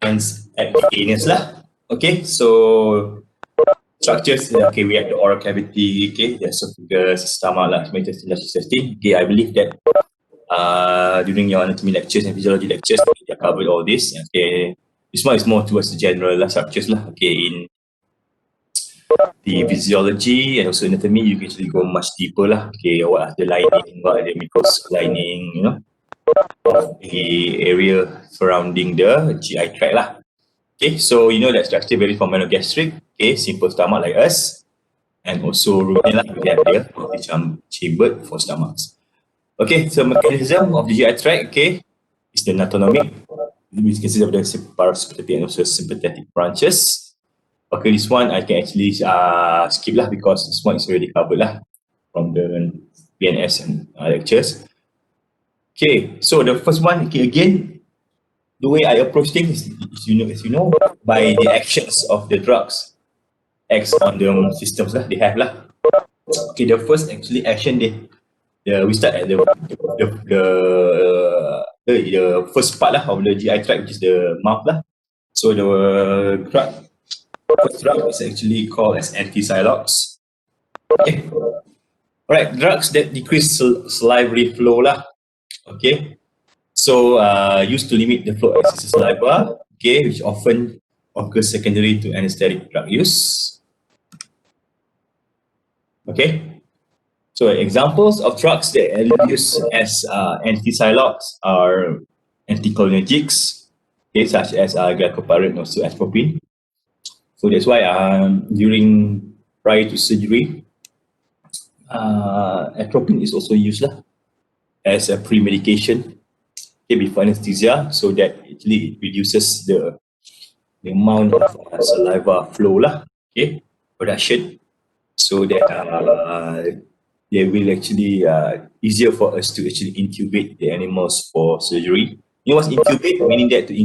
hence anus lah. Okay, so structures, okay, we have the oral cavity, okay, the esophagus, stomach lah, intestine. Okay, I believe that during your anatomy lectures and physiology lectures, they have covered all this. Okay, this one is more towards the general structures lah. Okay, in the physiology and also anatomy, you can actually go much deeper lah. Okay, what are the lining, what are the mucous lining, you know, of the area surrounding the GI tract lah. Okay, so you know that structure varies from monogastric, okay, simple stomach like us, and also ruminant lah, we have here, chambered for stomachs. Okay, so mechanism of the GI tract, okay, is the autonomic, which consists of the parasympathetic and also sympathetic branches. Okay, this one I can actually skip lah because this one is already covered lah from the PNS and lectures. Okay, so the first one, okay, again, the way I approach things is, as you know, by the actions of the drugs acts on the systems lah, they have lah. Okay, the first actually action we start at the first part lah of the GI tract, which is the mouth lah. So the first drug is actually called as antisilox. Okay. Alright, drugs that decrease salivary flow lah. Okay. So used to limit the flow of excessive saliva, okay, which often occurs secondary to anesthetic drug use. Okay. So examples of drugs that are used as antisilox are anticholinergics, okay, such as glycopyrrole and also atropine. So that's why prior to surgery, atropine is also used as a pre-medication, okay, before anesthesia, so that actually it reduces the amount of saliva flow okay, production, so that they will actually easier for us to actually intubate the animals for surgery. You know what's intubate? Meaning that to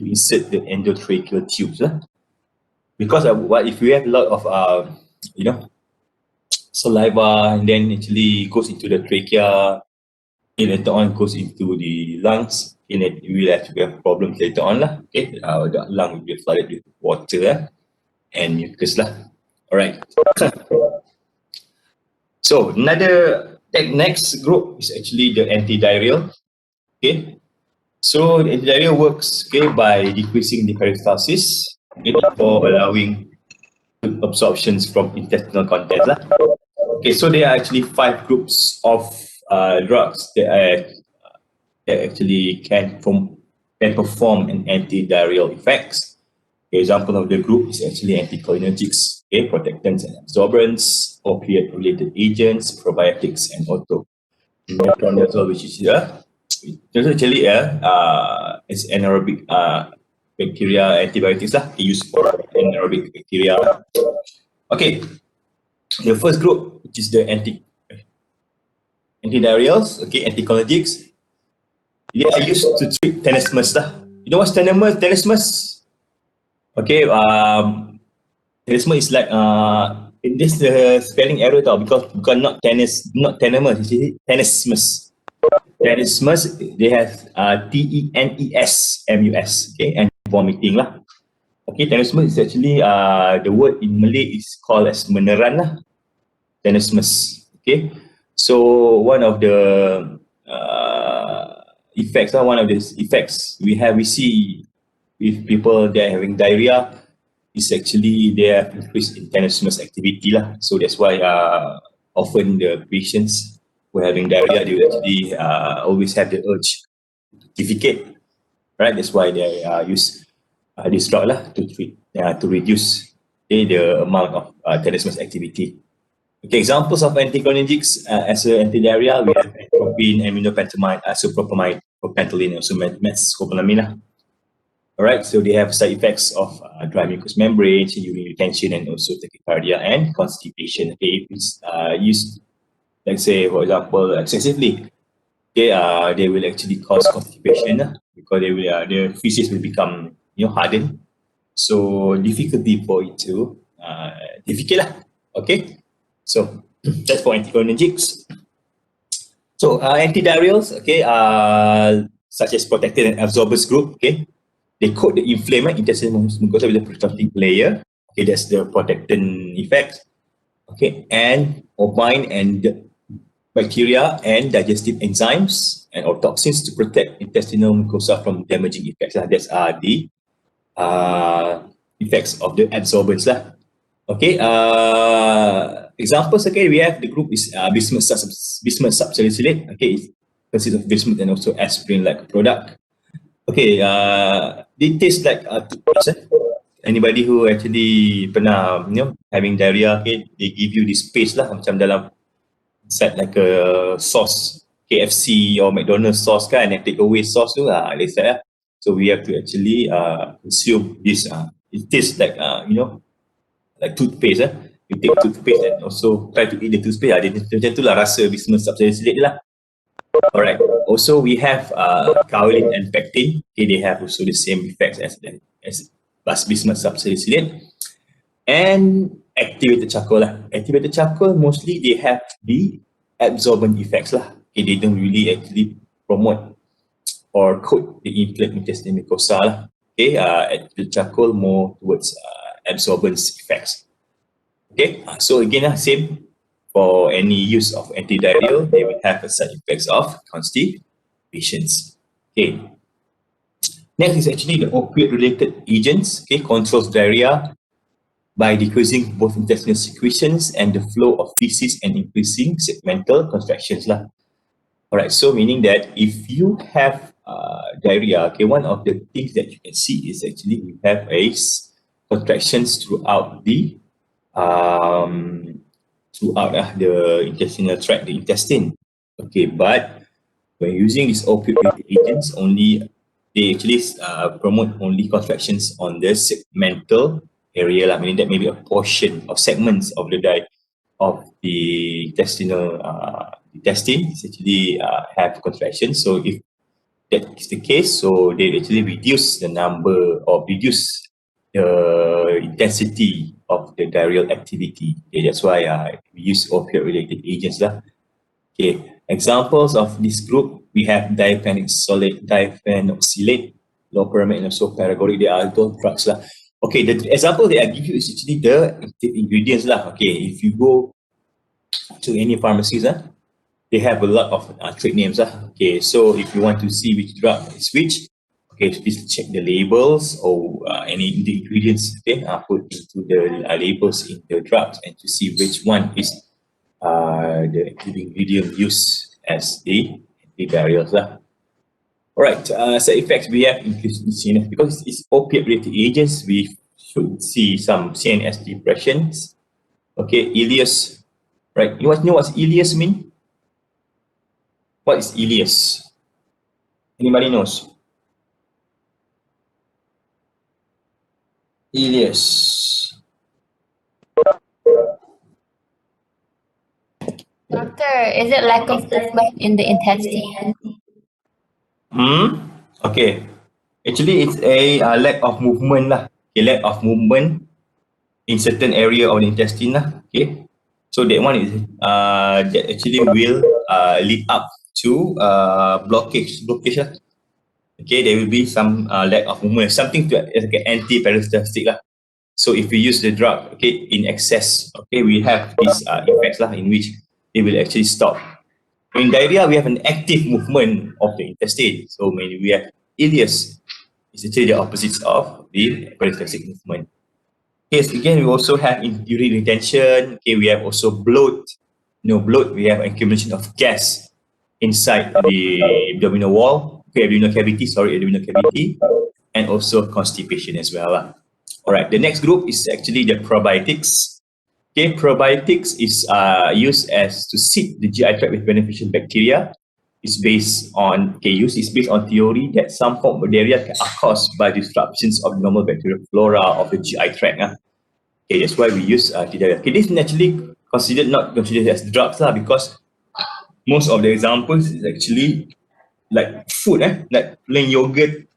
insert the endotracheal tubes. Because what if we have a lot of saliva and then actually goes into the trachea, and later on goes into the lungs, and then we will have to have problems later on okay, the lung will be flooded with water and mucus Alright. So next group is actually the antidiarrheal. Okay, so the antidiarrheal works, okay, by decreasing the peristalsis, okay, for allowing absorptions from intestinal contents Okay, so there are actually 5 groups of drugs that actually can perform an antidiarrheal effects. The example of the group is actually anticholinergics, okay, protectants and absorbents, opiate-related agents, probiotics, and metronidazole, which is actually it's anaerobic bacteria antibiotics used for anaerobic bacteria. Okay, the first group, which is the antidiarrheals, okay, anticholinergics, they are used to treat tenesmus You know what's tenesmus? Okay, tenesmus is like this spelling error because not tenesmus, tenesmus. Tenesmus, they have TENESMUS, okay, and vomiting Okay, tenesmus is actually the word in Malay is called as meneran tenesmus. Okay, so one of the effects we see with people that are having diarrhea is actually they have increased in tenesmus activity So that's why often the patients who are having diarrhea, they will actually always have the urge to defecate, right? That's why they use this drug to treat to reduce the amount of tenesmus activity. Okay, examples of anticholinergics as an antidiarrhea, we have atropine, aminopentamide, isopropamide, propantolene, and also methamphetamine. Alright, so they have side effects of dry mucous membrane, urinary retention, and also tachycardia and constipation. Okay, if it's used, let's say, for example, excessively, okay, they will actually cause constipation because the feces will become hardened. So difficulty for it to defecate Okay, so that's for anticholinergics. So antidiarrheals, okay, such as protected and absorbers group, okay. They coat the inflamed intestinal mucosa with a protective layer. Okay, that's the protectant effect. Okay, and or bind and bacteria and digestive enzymes and or toxins to protect intestinal mucosa from damaging effects. That's the effects of the absorbents lah. Okay, examples. Okay, we have the group is bismuth subsalicylate. Okay, it consists of bismuth and also aspirin-like product. Okay, they taste like toothpaste. Anybody who actually pernah, having diarrhea, okay, they give you this paste lah, macam dalam set like a sauce, KFC or McDonald's sauce kan, and take away sauce tu lah, they said lah. So we have to actually consume this. It tastes like like toothpaste. You take toothpaste and also try to eat the toothpaste. Macam tu lah rasa bismuth subsalicylate lah. Alright. Also, we have kaolin and pectin. Okay, they have also the same effects as bismuth subsalicylate. And activated charcoal lah. Activated charcoal, mostly they have the absorbent effects lah. Okay, they don't really actually promote or coat the inflamed intestinal mucosa lah. Okay, activated charcoal more towards absorbent effects. Okay, so again same for any use of antidiarrheal, they will have a side effects of constipations. Okay. Next is actually the opioid-related agents. Okay, controls diarrhea by decreasing both intestinal secretions and the flow of feces and increasing segmental contractions lah. Alright, so meaning that if you have diarrhea, okay, one of the things that you can see is actually you have contractions throughout the intestinal tract, the intestine. Okay, but when using these opioid agents, they actually promote only contractions on the segmental area, meaning that maybe a portion of segments of the intestinal intestine actually have contractions. So if that is the case, so they actually reduce the number or reduce the intensity of the diarrheal activity. Okay, that's why we use opioid-related agents lah. Okay, examples of this group, we have diphenoxylate, loperamide, and also paregoric. They are those drugs lah. Okay, the example that I give you is actually the ingredients lah. Okay, if you go to any pharmacies, they have a lot of trade names lah. Okay, so if you want to see which drug is which, okay, please check the labels or any the ingredients. Okay, put into the labels in the drugs and to see which one is the active ingredient used as the antidiarrheals lah. Alright, side effects we have increased in CNS because it's opiate-related agents. We should see some CNS depressions. Okay, ileus. Right, you know what ileus mean? What is ileus? Anybody knows? Ileus. Doctor, is it lack of movement in the intestine? Okay. Actually, it's a lack of movement lah. Okay, lack of movement in certain area of the intestine lah. Okay. So that one is that actually will lead up to blockage lah. Okay, there will be some lack of movement, something to as like an anti-peristaltic lah. So if we use the drug, okay, in excess, okay, we have these effects lah in which it will actually stop. In diarrhea, we have an active movement of the intestine. So when we have ileus, it's actually the opposite of the peristaltic movement. Okay, so again, we also have urine retention. Okay, we have also bloat. Bloat, we have accumulation of gas inside the abdominal wall. Okay, abdominal cavity, and also constipation as well. Alright, the next group is actually the probiotics. Okay, probiotics is used as to seed the GI tract with beneficial bacteria. It's based on theory that some form of diarrhea are caused by disruptions of the normal bacterial flora of the GI tract. Okay, that's why we use antidiarrhea. Okay, this is actually not considered as drugs because most of the examples is actually like food, like plain yogurt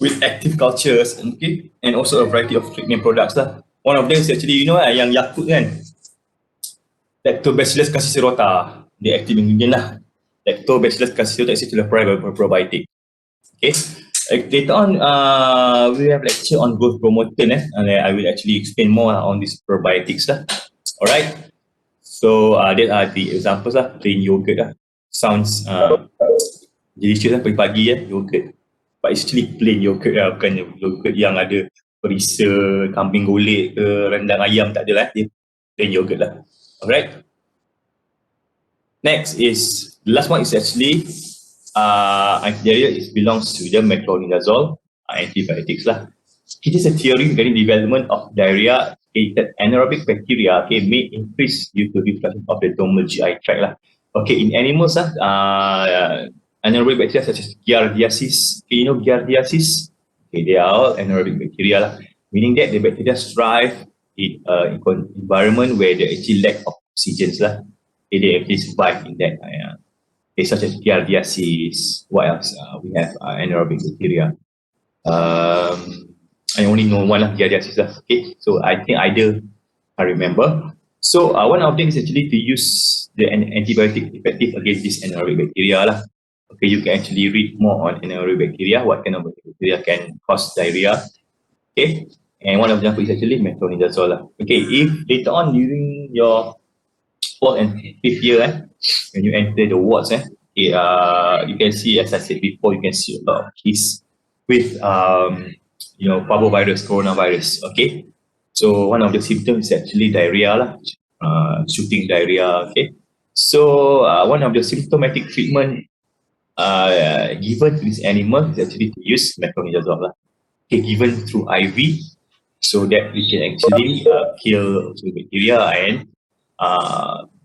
with active cultures, okay, and also a variety of treatment products lah. One of them is actually, yang Yakult kan, Lactobacillus calciferota, the active ingredient lah. Lactobacillus calciferota is actually a probiotic. Okay, Later on, we have lecture on growth promoter. And I will actually explain more on this probiotics. Alright. So that are the examples plain yogurt Sounds delicious pagi-pagi yogurt. But it's actually plain yogurt bukan yogurt yang ada perisa, kambing golek ke, rendang ayam, tak ada dia plain yogurt Alright. Next is, the last one is actually antidiarrhea. It belongs to the metronidazole antibiotics It is a theory regarding development of diarrhea that anaerobic bacteria may increase due to disruption of the normal GI tract in animals anaerobic bacteria such as giardiasis. You know giardiasis? They are all anaerobic bacteria meaning that the bacteria thrive in an environment where they actually lack of oxygen They actually survive in that such as giardiasis. What else? We have anaerobic bacteria. I only know one giardiasis Okay, so I think I remember. So one of them is actually to use the antibiotic effective against this anaerobic bacteria Okay, you can actually read more on anaerobic bacteria, what kind of bacteria can cause diarrhea. Okay, and one of them is actually metronidazole Okay, if later on during your 4th and 5th year when you enter the wards okay, you can see, as I said before, you can see a lot of kids with parvovirus, coronavirus. Okay, so one of the symptoms is actually diarrhea shooting diarrhea. Okay, so one of the symptomatic treatment given to this animal is actually to use metronidazole Okay, given through IV, so that we can actually kill the bacteria and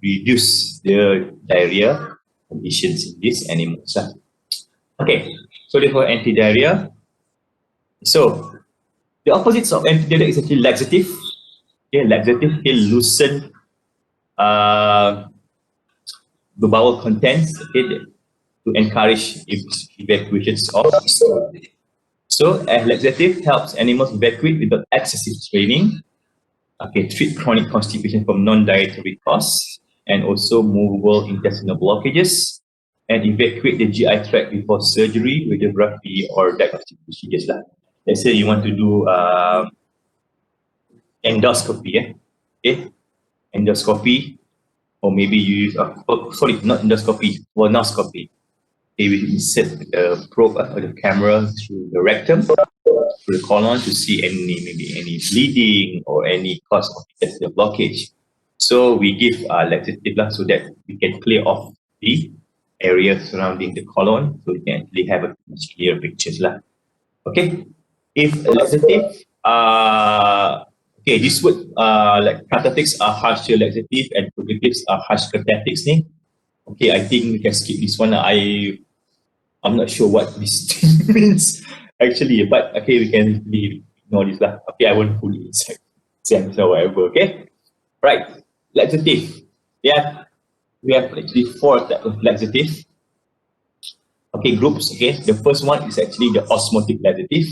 reduce the diarrhea conditions in these animals. Okay, so therefore anti-diarrhea. So the opposites of anti-diarrhea is actually laxative. Okay, laxative can loosen the bowel contents to encourage evacuations of stool. So laxative helps animals evacuate without excessive straining. Okay, treat chronic constipation from non-dietary causes and also movable intestinal blockages and evacuate the GI tract before surgery, radiography or diagnostic procedures Let's say you want to do endoscopy okay, endoscopy, or maybe you use sorry, not endoscopy, colonoscopy. Okay, we insert the probe or the camera through the rectum, through the colon to see any bleeding or any cause of intestinal blockage. So we give laxative so that we can clear off the area surrounding the colon, so we can actually have a much clearer pictures Okay, if laxative, okay, this word like cathartics are harsher laxative and purgatives are harsh cathartics Okay, I think we can skip this one. I'm not sure what this thing means actually, but okay, we can ignore this Okay, I won't put it inside sense or whatever. Okay, right. Laxative. Yeah, we have actually 4 types of laxative. Okay, groups. Okay, the first one is actually the osmotic laxative.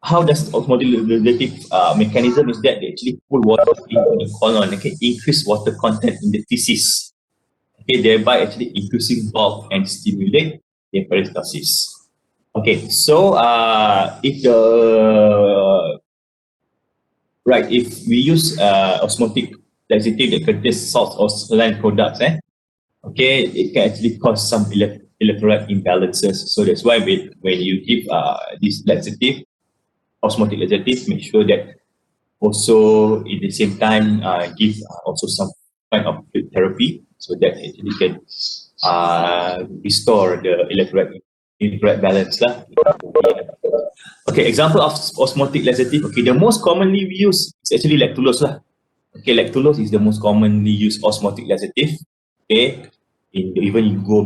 How does osmotic laxative mechanism is that they actually pull water into the colon, okay, increase water content in the feces, okay, thereby actually increasing bulk and stimulate the peristalsis. Okay, so if we use osmotic laxative that contains salts or saline products, okay, it can actually cause some electrolyte imbalances. So that's why when you give this laxative, osmotic laxative, make sure that also at the same time give also some kind of therapy so that actually can restore the electrolyte balance Okay, example of osmotic laxative. Okay, the most commonly used is actually lactulose Okay, lactulose is the most commonly used osmotic laxative. Okay, even you go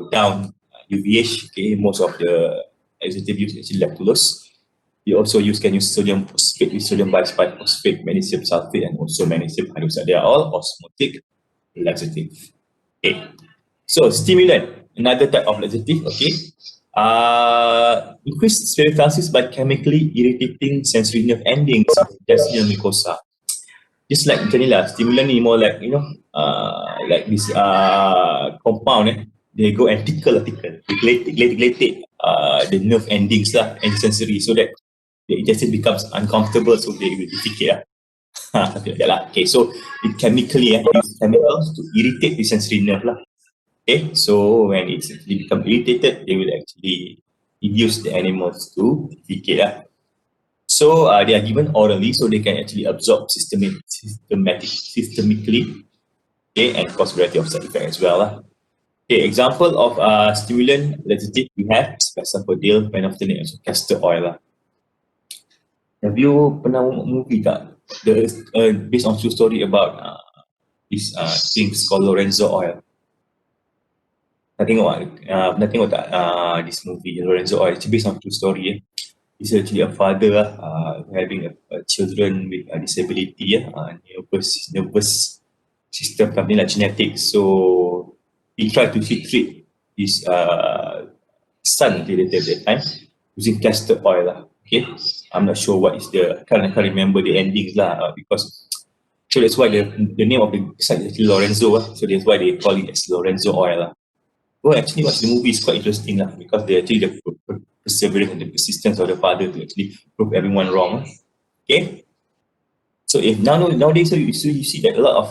down UVH. Okay, most of the laxative use actually lactulose. You also can use sodium phosphate with sodium biphosphate, magnesium sulfate, and also magnesium hydroxide. They are all osmotic laxative. Okay, so stimulant, another type of laxative. Okay, increase peristalsis by chemically irritating sensory nerve endings, intestinal mucosa. Just like macam ni stimulant ni more like like this compound they go and tickle the nerve endings lah and sensory, so that the intestine becomes uncomfortable, so they will defecate lah. Something like that lah. Okay, so it chemically use chemicals to irritate the sensory nerve lah. Okay, so when it's actually become irritated, they will actually induce the animals to defecate lah. So they are given orally, so they can actually absorb systemically, okay, and cause variety of side effects as well lah. Okay, example of stimulant laxative we have, for example, phenolphthalein, also castor oil lah. Have you pernah movie tak? Based on true story about this things called Lorenzo oil. Pernah tengok tak this movie Lorenzo oil? It's based on true story. It's actually a father having a children with disability, nervous system, something like genetics. So he tried to treat his son at that time using castor oil lah. Okay, I'm not sure what is I can't remember the endings lah, because so that's why the name of the son is actually Lorenzo so that's why they call it as Lorenzo oil lah. Well, actually watch the movie is quite interesting lah, because they actually the perseverance and the persistence of the father to actually prove everyone wrong. Okay, so if nowadays so you see that a lot of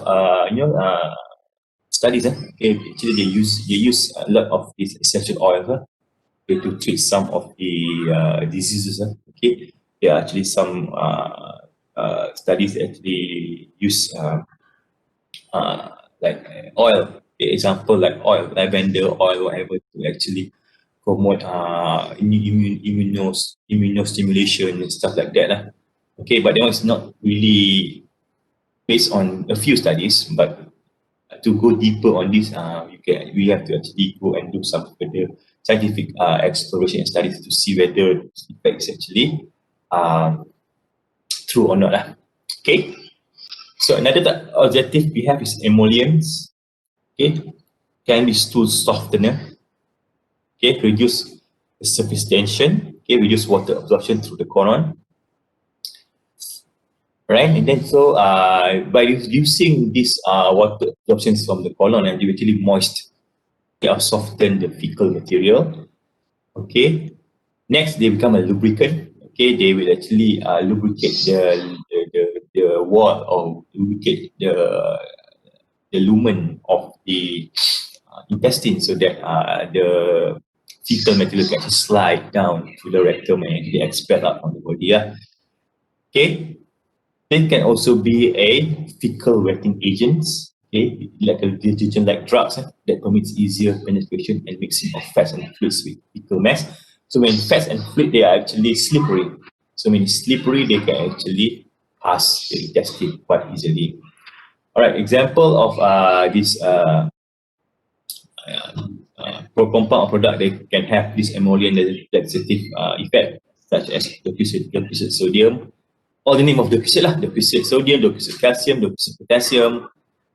studies okay, actually they use a lot of these essential oils to treat some of the diseases. Okay, there are actually some studies that actually use like oil, example like oil, lavender oil, whatever, to actually promote immunostimulation and stuff like that. Okay, but that one's not really based on a few studies, but to go deeper on this, we have to actually go and do some further scientific exploration and studies to see whether the effect is actually true or not lah. Okay, so another objective we have is emollients. Okay, can be stool softener. Okay, reduce the surface tension. Okay, reduce water absorption through the colon. Right, and then so by reducing this water absorption from the colon, and they actually moist, they are soften the fecal material. Okay, next they become a lubricant. Okay, they will actually lubricate the wall, or lubricate the lumen of the intestine, so that the fecal material can slide down to the rectum and actually expel out from the body. Okay, it can also be a fecal wetting agents. Okay, like a detergent like drugs that permits easier penetration and mixing of fats and fluids with fecal mass. So when fats and fluid, they are actually slippery. So when it's slippery, they can actually pass the intestine quite easily. All right, example of this compound or product that can have this emollient laxative effect, such as docusate sodium, or the name of docusate lah, docusate sodium, docusate calcium, docusate potassium,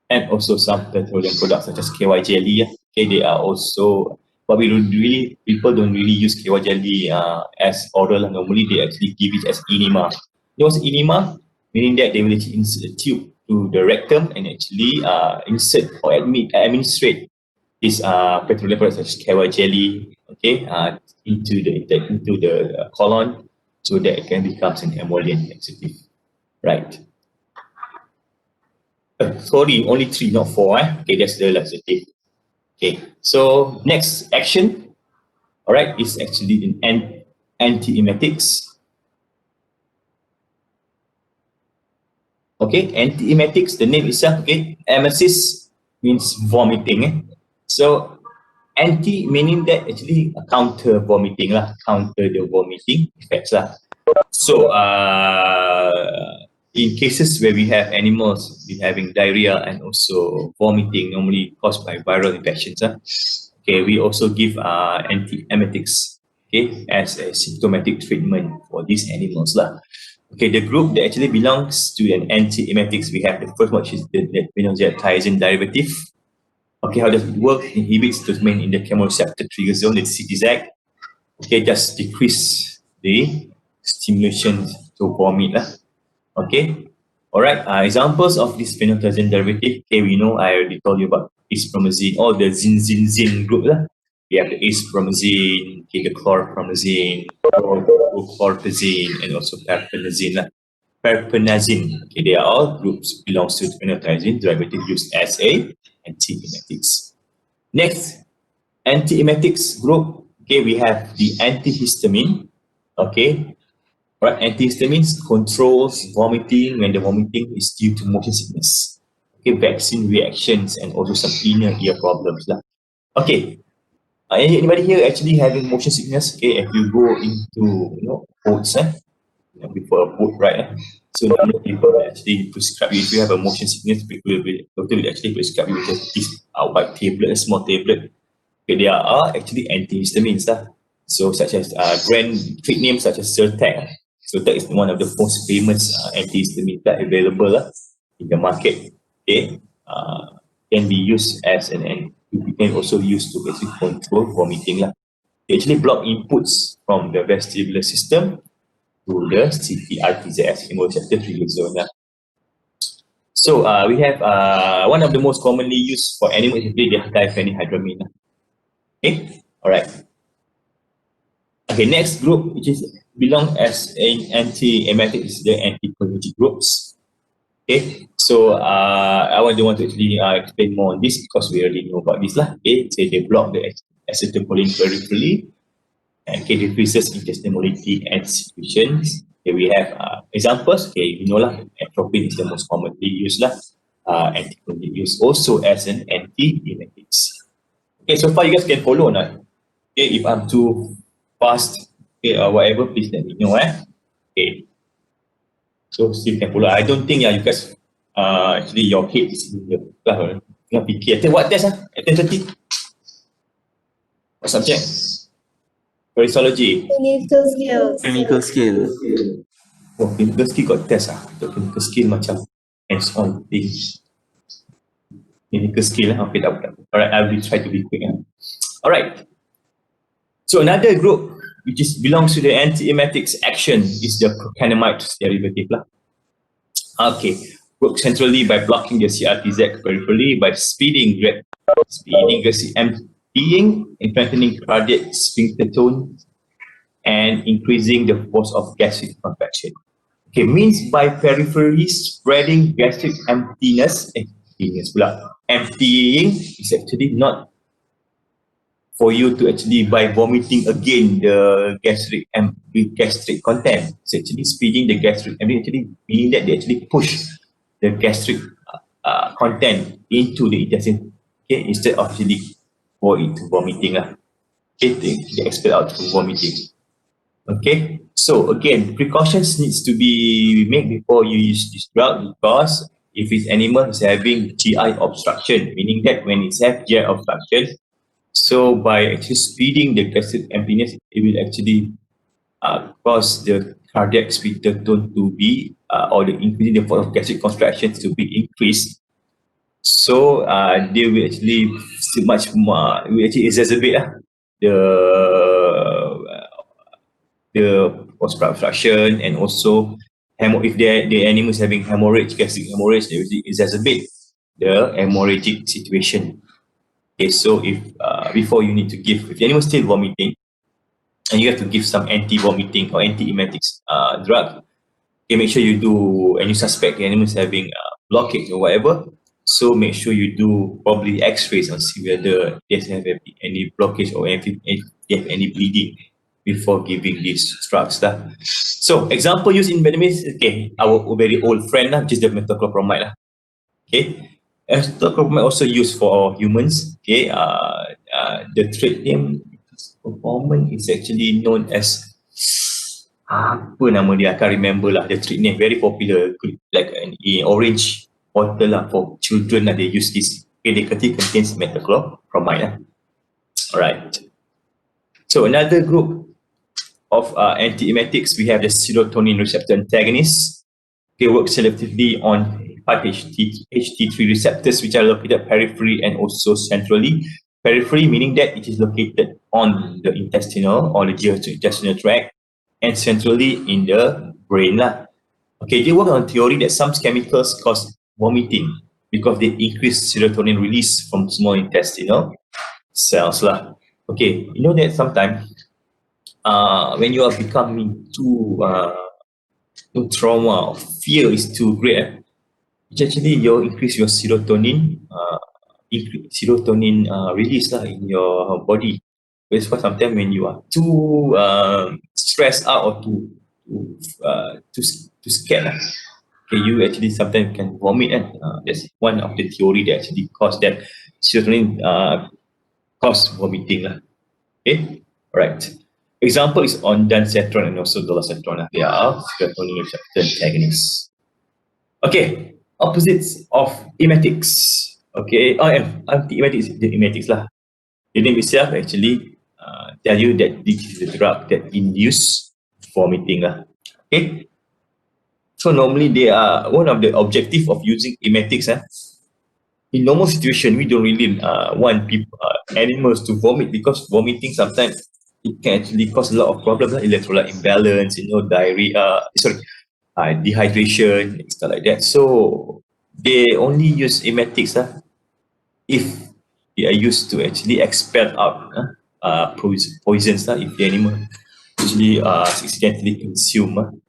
and also some petroleum products such as KY jelly. Okay, they are also, but people don't really use KY jelly as oral. Normally they actually give it as enema. You know what's enema? Meaning that they will actually insert a tube to the rectum and actually insert or administrate this petroleum products such as KY jelly, okay, into the colon, so that it can become an emollient laxative. Right. Sorry, only 3, not 4. Okay, that's the laxative. Okay, so next action, all right, is actually in antiemetics. Okay, antiemetics, the name itself, okay, emesis means vomiting. So anti meaning that actually counter vomiting lah, counter the vomiting effects lah. So in cases where we have animals having diarrhea and also vomiting, normally caused by viral infections, okay, we also give antiemetics, okay, as a symptomatic treatment for these animals lah. Okay, the group that actually belongs to an antiemetics, we have the first one, which is the thiazine derivative. Okay, how does it work? It inhibits the main in the chemoreceptor trigger zone, the CTZ. Okay, just decrease the stimulation to vomit lah. Okay, Alright, examples of this phenothiazine derivative. Okay, we know I already told you about ispromazine, all the zin group lah. We have the ispromazine, okay, the chlorpromazine, chlorphazine, and also perphenazine lah. Perphenazine, okay, they are all groups belongs to phenothiazine derivative used as a antiemetics. Next, antiemetics group. Okay, we have the antihistamine. Okay, right, antihistamines controls vomiting when the vomiting is due to motion sickness. Okay, vaccine reactions and also some inner ear problems lah. Okay, anybody here actually having motion sickness? Okay, if you go into boats, before a boat ride, so normally people will actually prescribe you if you have a motion sickness. People will actually prescribe you with this white tablet, a small tablet. Okay, there are actually antihistamines lah. So such as brand trade names such as Zyrtec. Zyrtec is one of the most famous antihistamine that available in the market. Okay, can be used as and can also used to basically control vomiting lah. They actually block inputs from the vestibular system to the CTRTZS, chemoreceptor trigger zone lah. So we have one of the most commonly used for animals is the diphenhydramine. Okay, alright. Okay, next group which is belong as an antiemetic is the anticholinergic groups. Okay, so I don't want to actually explain more on this because we already know about this lah. Okay, so they block the acetylcholine peripherally and okay, decreases intestinal motility and secretions. Okay, we have examples. Okay, you know lah, atropine is the most commonly used lah. Anticholinergic used also as an antiemetics. Okay, so far you guys can follow or not? Okay, if I'm too fast, okay, or whatever, please let me know. Okay. So still can follow. I don't think you guys actually your head is in the class. You have PK. What test? Attend 30. What subject? Physiology. Clinical skills. Clinical skill. Oh, clinical skill got test The clinical skill macam hands-on thing. Clinical skill okay, tak. Alright, I will try to be quick. Alright. So another group which is belongs to the antiemetics action is the procainamide derivative lah. Okay, work centrally by blocking the CRTZ peripherally by speeding gastric emptying and strengthening cardiac sphincter tone and increasing the force of gastric contraction. Okay, means by peripherally spreading gastric emptiness, emptying is actually not for you to actually by vomiting again the gastric content. It's actually speeding the gastric, actually meaning that they actually push the gastric content into the intestine, okay, instead of actually go into vomiting lah. Okay, they expel out through vomiting. Okay, so again, precautions needs to be made before you use this drug because if this animal is having GI obstruction, meaning that when it's have GI obstruction, so by actually speeding the gastric emptiness, it will actually cause the cardiac sphincter tone to be, or the increasing the force of gastric contractions to be increased. So they will actually much more, will actually exacerbate the obstruction and also if the animal is having hemorrhage, gastric hemorrhage, they will exacerbate the hemorrhagic situation. Okay, so if before you need to give, if the animal is still vomiting, and you have to give some anti-vomiting or anti-emetics drug, okay, make sure you do, and you suspect the animal is having blockage or whatever, so make sure you do probably x-rays and see whether they have any blockage or if they have any bleeding before giving these drugs. So example used in Vietnamese, okay, our very old friend, which is the metoclopramide. Okay. Metoclopramide also used for humans. Okay, the trade name performance is actually known as apa nama dia? I can't remember lah. The trade name very popular, like an orange bottle for children they use this. Okay, it contains metoclopramide. Alright. So another group of antiemetics, we have the serotonin receptor antagonists. They work selectively on 5-HT3 receptors which are located peripherally and also centrally. Periphery meaning that it is located on the intestinal or the gastrointestinal tract and centrally in the brain. Okay, they work on theory that some chemicals cause vomiting because they increase serotonin release from small intestinal cells lah. Okay, you know that sometimes when you are becoming too trauma or fear is too great, it actually you increase your serotonin release lah in your body. That's why sometimes when you are too stressed out or too scared lah, okay, you actually sometimes can vomit kan. That's one of the theory that actually cause that serotonin cause vomiting lah. Okay, right. Example is ondansetron and also dolasetron. They are serotonin receptor antagonists. Okay, opposites of emetics. Okay, anti-emetics is the emetics lah. The name itself actually tell you that this is the drug that induce vomiting lah. Okay, so normally they are one of the objective of using emetics. In normal situation, we don't really want people, animals to vomit because vomiting sometimes it can actually cause a lot of problems, electrolyte imbalance, diarrhea, dehydration, stuff like that. So they only use emetics if they are used to actually expel out poisons if the animal actually accidentally consume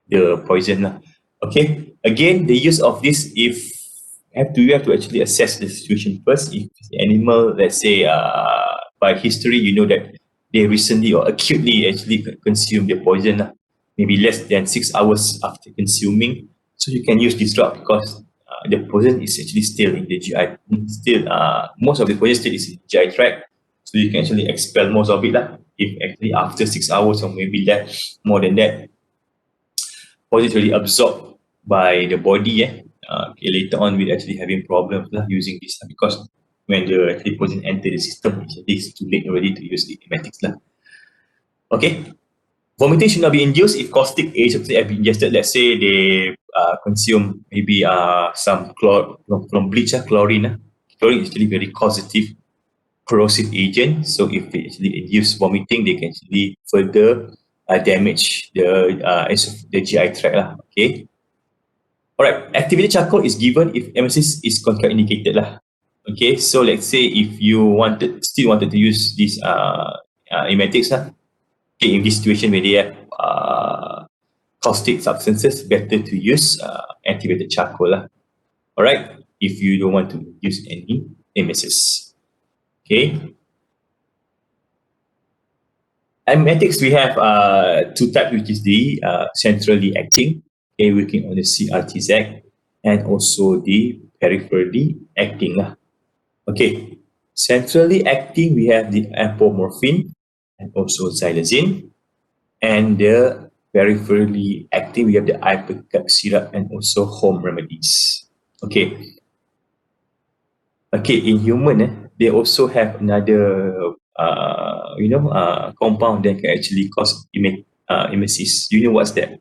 the poison lah. Okay, again the use of this if you have to actually assess the situation first. If the animal, let's say by history you know that they recently or acutely actually consume the poison maybe less than 6 hours after consuming, so you can use this drug because the poison is actually still in the GI, still most of the poison still is in the GI tract, so you can actually expel most of it if actually after 6 hours or maybe less more than that poison is really absorbed by the body okay, later on we're actually having problems using this because when the actually poison enter the system it's too late already to use the emetics okay. Vomiting should not be induced if caustic agents have been ingested. Let's say they consume maybe some from bleach, chlorine. Chlorine is actually very causative, corrosive agent. So if they actually induce vomiting, they can actually further damage the GI tract okay. Alright, activated charcoal is given if emesis is contraindicated Okay, so let's say if you still wanted to use these emetics okay, in this situation where they have caustic substances, better to use activated charcoal alright, if you don't want to use any emesis. Okay, emetics we have two types, which is the centrally acting, okay, working on the CRTZ, and also the peripherally acting okay. Centrally acting we have the apomorphine and also xylazine, and the peripherally acting we have the ipecac syrup and also home remedies. Okay, in human they also have another compound that can actually cause emesis. Do you know what's that?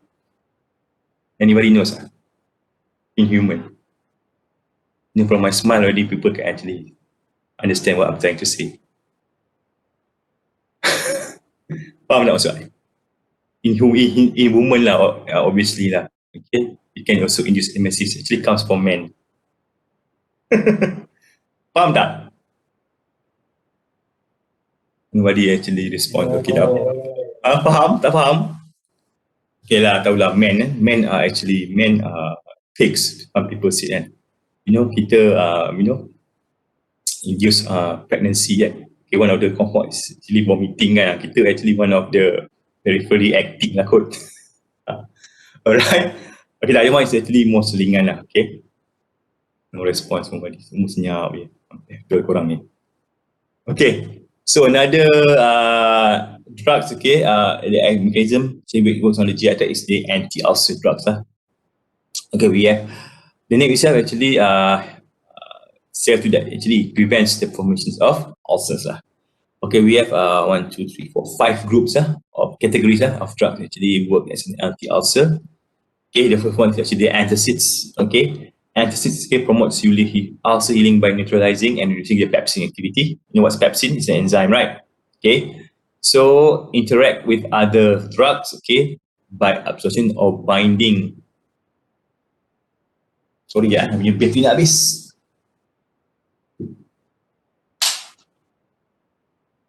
Anybody knows in human? From my smile already people can actually understand what I'm trying to say. Faham tak maksud in woman obviously okay, it can also induce emesis. Actually comes from men. Faham tak? Nobody actually respond. Okay dah. Faham? Tak faham? Okay lah, tahulah men are actually pigs. Some people say kita induce pregnancy okay, one of the compound is actually vomiting kita actually one of the peripherally acting kot. Alright, okay, the other one is actually more selingan okay. No response nobody, semua senyap je betul korang ni. Okay, so another drugs, okay, the mechanism works on the GI tract is the anti-ulcer drugs Okay, we have the name itself actually say to that actually prevents the formations of ulcers Okay, we have 1, 2, 3, 4, 5 groups of categories of drugs actually work as an anti-ulcer. Okay, the first one is actually the antacids. Okay, antacids promotes ulcer healing by neutralizing and reducing the pepsin activity. You know what's pepsin? It's an enzyme, right? Okay, so interact with other drugs, okay, by absorption or binding Sorry ya, punya battery nak habis.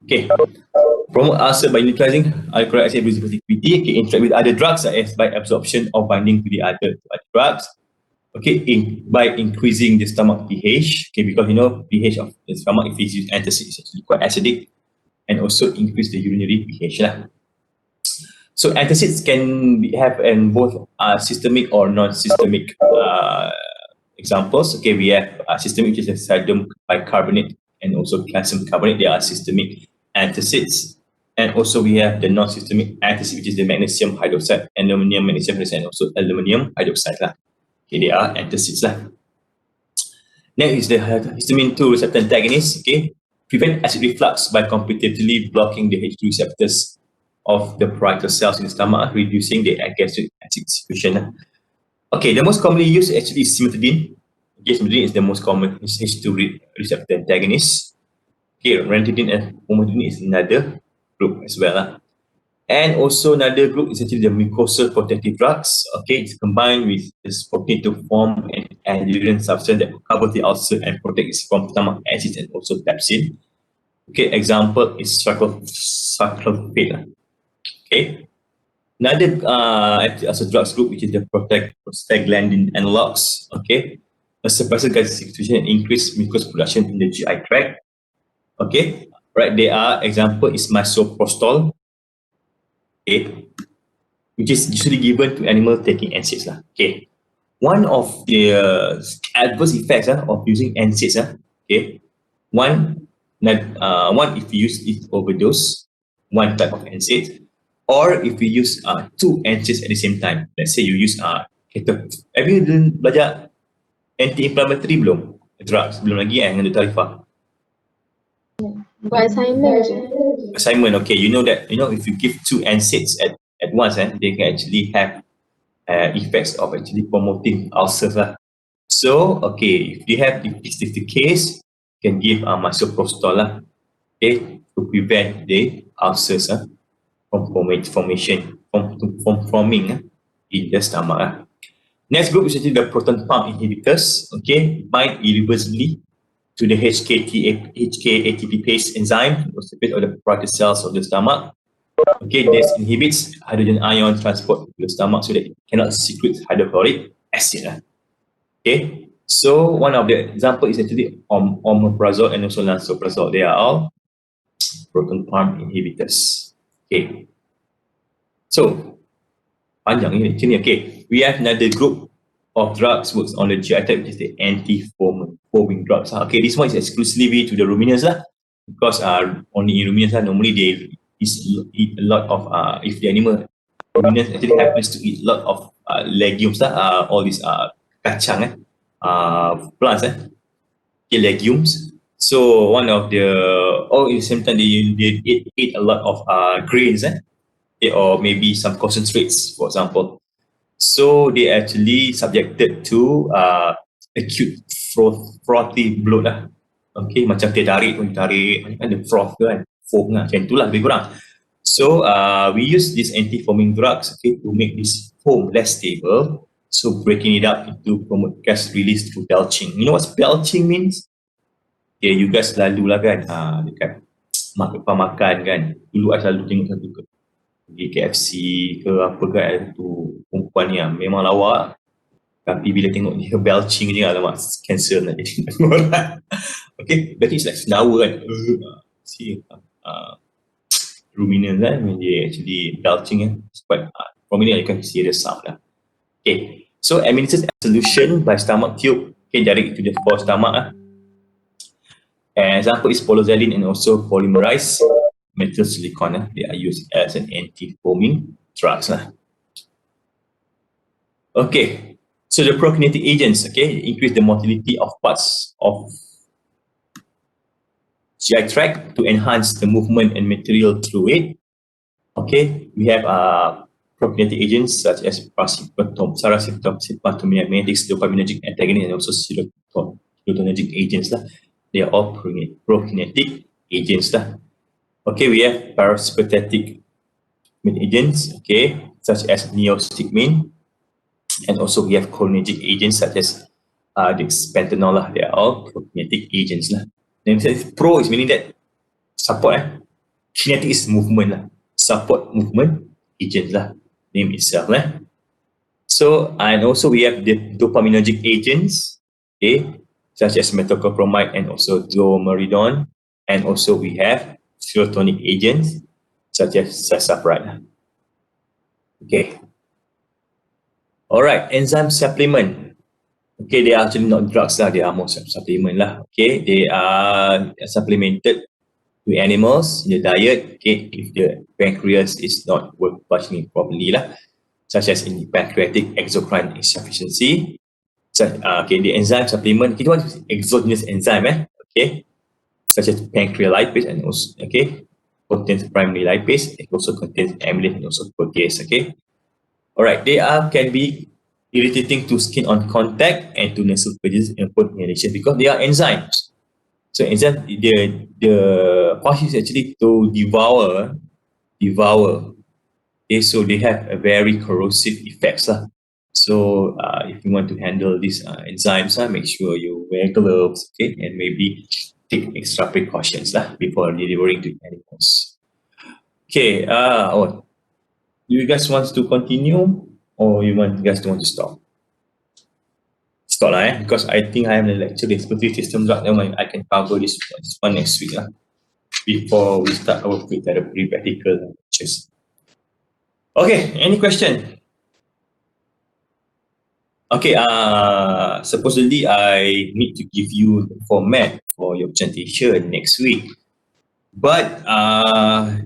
Okay. Promote ulcer by neutralizing alcoholic acid activity. Okay, interact with other drugs such as by absorption or binding to the other drugs. Okay, by increasing the stomach pH. Okay, because you know pH of the stomach if it's used antacid is actually quite acidic, and also increase the urinary pH lah. So antacids can have both systemic or non-systemic examples. Okay, we have systemic, which is sodium bicarbonate and also calcium carbonate. They are systemic antacids. And also we have the non-systemic antacid, which is the magnesium hydroxide, aluminum magnesium hydroxide, and also aluminum hydroxide lah. Okay, they are antacids lah. Next is the histamine 2 receptor antagonist. Okay, prevent acid reflux by competitively blocking the H2 receptors of the parietal cells in the stomach, reducing the gastric acid secretion. Okay, the most commonly used actually is cimetidine. Okay, cimetidine is the most common H2 receptor antagonist. Okay, ranitidine and famotidine is another group as well. And also another group is actually the mucosal protective drugs. Okay, it's combined with this protein to form an adherent substance that covers the ulcer and protects from stomach acid and also pepsin. Okay, example is cyclophosphamide. Okay, another also drugs group, which is the prostaglandin analogs. Okay, a suppressor gastric secretion and increase mucus production in the GI tract. Okay, right. There are example is misoprostol. Okay, which is usually given to animal taking NSAIDs lah. Okay, one of the adverse effects of using NSAIDs okay, one if you use it overdose, one type of NSAID, or if you use two NSAIDs at the same time. Let's say you use have you belajar anti-inflammatory belum? Drugs belum lagi dengan Dr. Arifah. Buat assignment je. Assignment, okay. You know that if you give two NSAIDs at once, they can actually have effects of actually promoting ulcers lah. So okay, if this is the case, you can give misoprostol lah, okay, to prevent the ulcers from forming in the stomach. Next group is actually the proton pump inhibitors. Okay, bind irreversibly to the HK-ATP enzyme, was the base of the parietal cells of the stomach. Okay, this inhibits hydrogen ion transport to the stomach so that it cannot secrete hydrochloric acid. Okay, so one of the example is actually omeprazole and also lansoprazole. They are all proton pump inhibitors. Okay, so panjang ini macam ni. Okay, we have another group of drugs works on the GI tract, which is the anti-foaming drugs. Okay, this one is exclusively to the ruminants lah, because only in ruminants normally they eat a lot of if the animal ruminants actually happens to eat a lot of legumes all these kacang plants okay, legumes. So one of the at the same time they eat a lot of grains okay, or maybe some concentrates, for example. So they actually subjected to acute frothy bloat lah. Okay, macam teh tarik kan ada froth kan, foam lah, macam itulah lebih kurang. So we use these anti-foaming drugs, okay, to make this foam less stable. So breaking it up into promote gas release through belching. You know what belching means? Okay, you guys selalu lah kan dekat makan kan. Dulu I selalu tengok satu pergi KFC ke apa kan, tu perempuan ni memang lawa, tapi bila tengok dia belching je alamak, cancer nak jadi orang. Okay, belching is like senawa kan, see ruminant kan, when they actually belching it's quite prominent, you can see the sound lah. Okay, so administered solution by stomach tube, okay, direct to the stomach An example is polozalin and also polymerized metal silicone. They are used as an anti-foaming drugs. Okay, so the prokinetic agents, okay, increase the motility of parts of GI tract to enhance the movement and material through it. Okay, we have prokinetic agents such as parasympathomimetics, dopaminergic antagonists, and also serotonergic agents. They are all prokinetic agents. Okay, we have parasympathetic agents, okay, such as neostigmine, and also we have cholinergic agents such as dexpantanol lah. They are all prokinetic agents lah. Then pro is meaning that support kinetic is movement lah. Support movement agents lah. Name itself lah. So, and also we have the dopaminergic agents, okay, such as metoclopramide and also dromeridone. And also we have serotonic agents such as sasapride. Okay. Alright, enzyme supplement. Okay, they are actually not drugs lah, they are more supplement lah. Okay, they are supplemented to animals in the diet, okay, if the pancreas is not functioning properly lah, such as in pancreatic exocrine insufficiency. So, okay, the enzyme supplement, kita want exogenous enzyme, okay, such as pancreolipase and also, okay, contains primary lipase, it also contains amylase and also protease, okay. Alright, they can be irritating to skin on contact and to nasal passages and food inhalation because they are enzymes. So enzyme, the function is actually to devour. Okay, so they have a very corrosive effects lah. So if you want to handle these enzymes, make sure you wear gloves, okay, and maybe take extra precautions lah before delivering to animals. Okay, you guys want to continue or you guys want to stop? Stop lah, because I think I am the lecture respiratory system drug. I can cover this one next week lah, before we start our pre-therapy practical lectures. Okay, any question? Okay, supposedly I need to give you the format for your presentation next week. But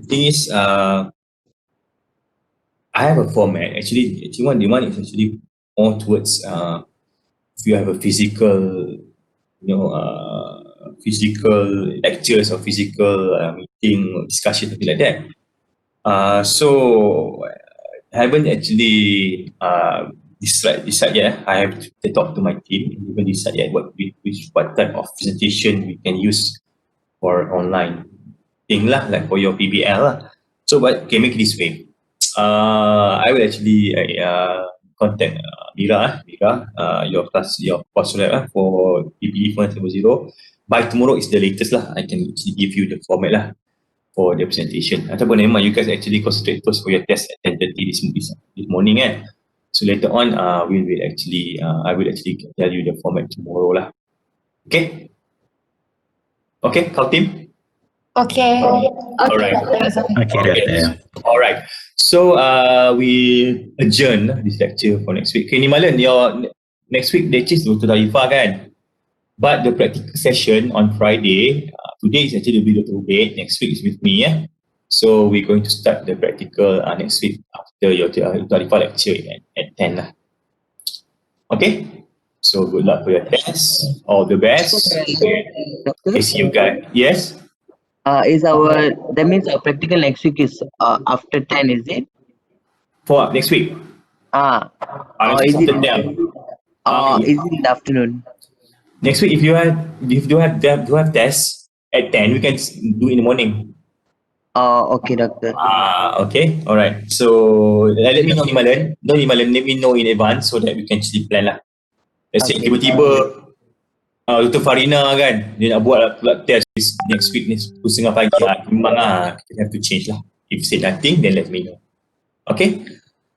thing is, I have a format. Actually, the one is actually more towards if you have a physical, physical lectures or physical meeting or discussion, something like that. So I haven't actually decide yet. I have to talk to my team and even decide yet what type of presentation we can use for online thing lah, like for your PBL lah. So but okay, make it this way. I will actually contact Mira, your course lab for PPE 170. By tomorrow is the latest lah. I can actually give you the format lah for the presentation. Ataupun memang you guys actually concentrate first for your test at 10:30 this morning kan. So later on, I will actually tell you the format tomorrow lah. Okay? Okay, Kau team? Okay. Alright. Okay. Alright. So we adjourn this lecture for next week. Okay, Nimalan, your next week lecture is Dr. Darifah kan? But the practical session on Friday, today is actually will be Dr. Ubaid, next week is with me. So we're going to start the practical next week after your Dr. Darifah lecture at 10 lah. Okay? So good luck for your test. All the best. Okay, see you guys. Yes? That means our practical next week is after 10, is it? For next week? Is it in the afternoon? Next week, if you have tests at 10, we can do in the morning. Okay, doctor. Okay, all right. So let me know, Nimalan. Let me know in advance so that we can actually plan lah. Let's say tiba-tiba Dr. Farina kan, dia nak buat pula test next week ni 2:30 pagi memang kita have to change lah. If say nothing, then let me know. Okay?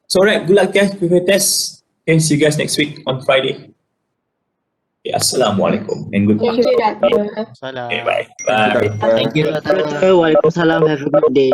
So alright, good luck guys with your test. Okay, see you guys next week on Friday. Okay, Assalamualaikum and good luck. Salam. Okay, bye. Bye. Thank you, doctor. Waalaikumsalam. Have a good day.